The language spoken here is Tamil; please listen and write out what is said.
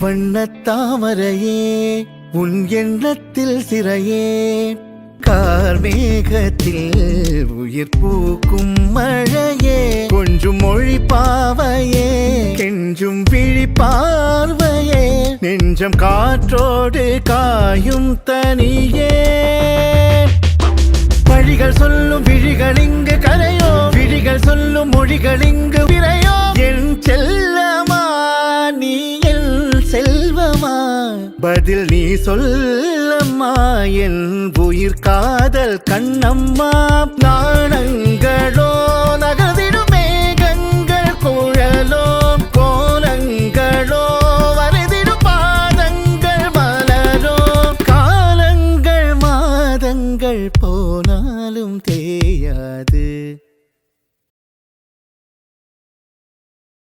வண்ணத்தாமரையே உன் எண்ணத்தில் சிறையே கார்மேகத்தில் உயிர் பூக்கும் மழையே கொஞ்சும் மொழி பாவையே கெஞ்சும் விழி பார்வையே நெஞ்சம் காற்றோடு காயும் தனியே வழிகள் சொல்லும் விழிகள் இங்கு கரையோ விழிகள் சொல்லும் மொழிகள் இங்கு விரையோ என் செல்லமா நீ என் செல்வமா பதில் நீ சொல்லம்மா என் உயிர் காதல் கண்ணம்மா நாணங்களோ நகர்ந்திட